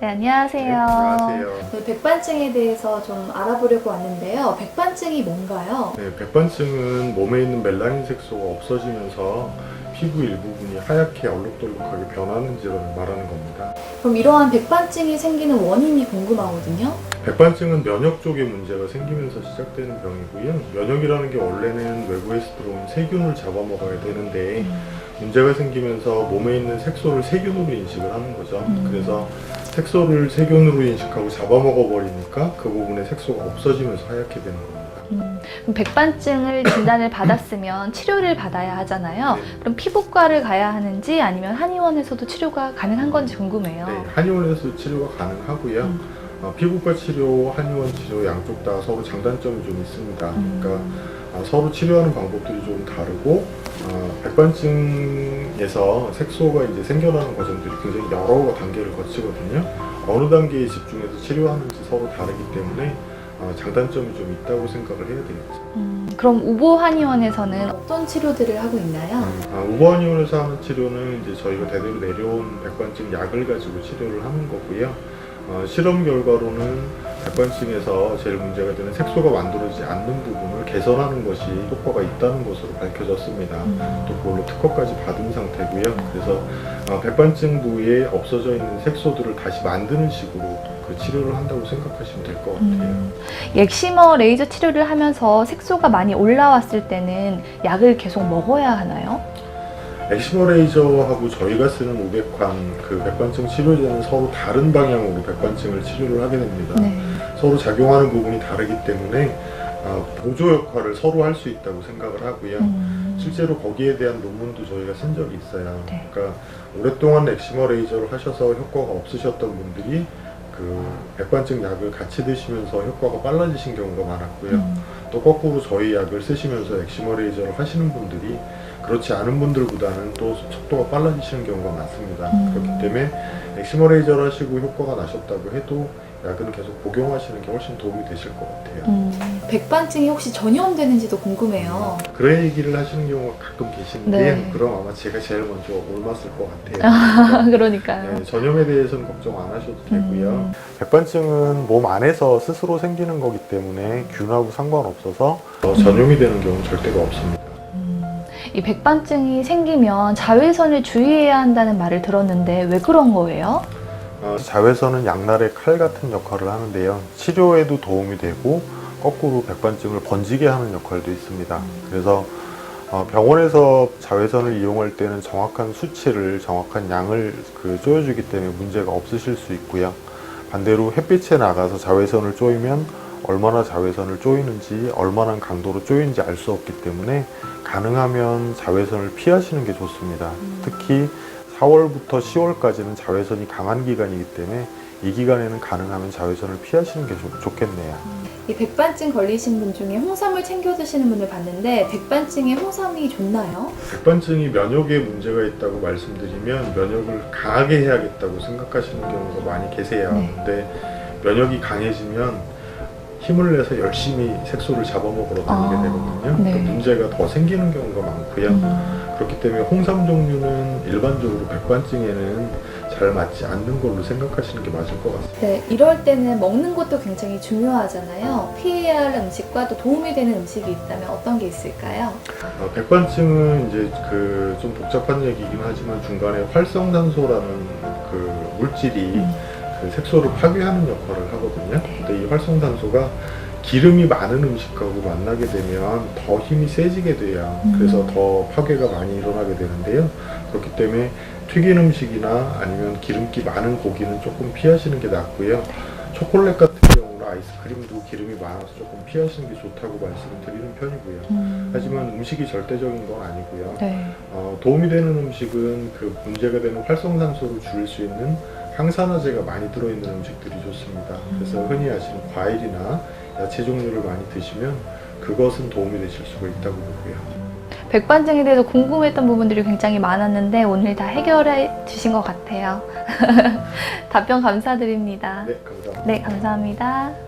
네, 안녕하세요. 네, 안녕하세요. 네, 백반증에 대해서 좀 알아보려고 왔는데요. 백반증이 뭔가요? 네, 백반증은 몸에 있는 멜라닌 색소가 없어지면서 피부 일부분이 하얗게 얼룩덜룩하게 변하는 질환을 말하는 겁니다. 그럼 이러한 백반증이 생기는 원인이 궁금하거든요. 백반증은 면역 쪽에 문제가 생기면서 시작되는 병이고요. 면역이라는 게 원래는 외부에서 들어온 세균을 잡아먹어야 되는데 문제가 생기면서 몸에 있는 색소를 세균으로 인식을 하는 거죠. 그래서 색소를 세균으로 인식하고 잡아먹어 버리니까 그 부분에 색소가 없어지면서 하얗게 되는 겁니다. 그럼 백반증을 진단을 받았으면 치료를 받아야 하잖아요. 네. 그럼 피부과를 가야 하는지 아니면 한의원에서도 치료가 가능한 건지 궁금해요. 네, 한의원에서 치료가 가능하고요. 피부과 치료, 한의원 치료 양쪽 다 서로 장단점이 좀 있습니다. 그러니까 서로 치료하는 방법들이 좀 다르고 백반증에서 색소가 이제 생겨나는 과정들이 굉장히 여러 단계를 거치거든요. 어느 단계에 집중해서 치료하는지 서로 다르기 때문에 장단점이 좀 있다고 생각을 해야 되겠죠. 그럼 우보 한의원에서는 어떤 치료들을 하고 있나요? 우보한의원에서 하는 치료는 이제 저희가 대대로 내려온 백반증 약을 가지고 치료를 하는 거고요. 실험 결과로는 백반증에서 제일 문제가 되는 색소가 만들어지지 않는 부분을 개선하는 것이 효과가 있다는 것으로 밝혀졌습니다. 또 그걸로 특허까지 받은 상태고요. 그래서 백반증 부위에 없어져 있는 색소들을 다시 만드는 식으로 그 치료를 한다고 생각하시면 될 것 같아요. 엑시머 레이저 치료를 하면서 색소가 많이 올라왔을 때는 약을 계속 먹어야 하나요? 엑시머 레이저하고 저희가 쓰는 우백환, 그 백반증 치료제는 서로 다른 방향으로 백반증을 치료를 하게 됩니다. 네. 서로 작용하는 부분이 다르기 때문에 보조 역할을 서로 할 수 있다고 생각을 하고요. 실제로 거기에 대한 논문도 저희가 쓴 적이 있어요. 네. 그러니까 오랫동안 엑시머 레이저를 하셔서 효과가 없으셨던 분들이 그 백반증 약을 같이 드시면서 효과가 빨라지신 경우가 많았고요. 또 거꾸로 저희 약을 쓰시면서 엑시머 레이저를 하시는 분들이 그렇지 않은 분들보다는 또 속도가 빨라지시는 경우가 많습니다. 그렇기 때문에 엑시머 레이저를 하시고 효과가 나셨다고 해도 약은 계속 복용하시는 게 훨씬 도움이 되실 것 같아요. 백반증이 혹시 전염되는지도 궁금해요. 그런 얘기를 하시는 경우가 가끔 계시는데 네. 그럼 아마 제가 제일 먼저 옮았을 것 같아요. 그러니까요. 네, 전염에 대해서는 걱정 안 하셔도 되고요. 백반증은 몸 안에서 스스로 생기는 거기 때문에 균하고 상관없어서 전염이 되는 경우는 절대가 없습니다. 이 백반증이 생기면 자외선을 주의해야 한다는 말을 들었는데 왜 그런 거예요? 자외선은 양날의 칼 같은 역할을 하는데요. 치료에도 도움이 되고 거꾸로 백반증을 번지게 하는 역할도 있습니다. 그래서 병원에서 자외선을 이용할 때는 정확한 수치를, 정확한 양을 쪼여주기 때문에 문제가 없으실 수 있고요. 반대로 햇빛에 나가서 자외선을 쪼이면 얼마나 자외선을 쪼이는지, 얼마나 강도로 쪼이는지 알 수 없기 때문에 가능하면 자외선을 피하시는 게 좋습니다. 특히 4월부터 10월까지는 자외선이 강한 기간이기 때문에 이 기간에는 가능하면 자외선을 피하시는 게 좋겠네요. 이 백반증 걸리신 분 중에 홍삼을 챙겨 드시는 분을 봤는데 백반증에 홍삼이 좋나요? 백반증이 면역에 문제가 있다고 말씀드리면 면역을 강하게 해야겠다고 생각하시는 경우가 많이 계세요. 네. 근데 면역이 강해지면 힘을 내서 열심히 색소를 잡아먹으러 다니게 되거든요. 네. 그 문제가 더 생기는 경우가 많고요. 그렇기 때문에 홍삼 종류는 일반적으로 백반증에는 잘 맞지 않는 걸로 생각하시는 게 맞을 것 같습니다. 네, 이럴 때는 먹는 것도 굉장히 중요하잖아요. 피해야 할 음식과 또 도움이 되는 음식이 있다면 어떤 게 있을까요? 백반증은 이제 좀 복잡한 얘기이긴 하지만 중간에 활성산소라는 그 물질이 그 색소를 파괴하는 역할을 하거든요. 근데 이 활성산소가 기름이 많은 음식하고 만나게 되면 더 힘이 세지게 돼요. 그래서 더 파괴가 많이 일어나게 되는데요. 그렇기 때문에 튀긴 음식이나 아니면 기름기 많은 고기는 조금 피하시는 게 낫고요. 초콜릿 같은 경우는 아이스크림도 기름이 많아서 조금 피하시는 게 좋다고 말씀을 드리는 편이고요. 하지만 음식이 절대적인 건 아니고요. 네. 도움이 되는 음식은 그 문제가 되는 활성산소를 줄일 수 있는 항산화제가 많이 들어있는 음식들이 좋습니다. 그래서 흔히 아시는 과일이나 야채 종류를 많이 드시면 그것은 도움이 되실 수가 있다고 보고요. 백반증에 대해서 궁금했던 부분들이 굉장히 많았는데 오늘 다 해결해 주신 것 같아요. 답변 감사드립니다. 네, 감사합니다. 네, 감사합니다.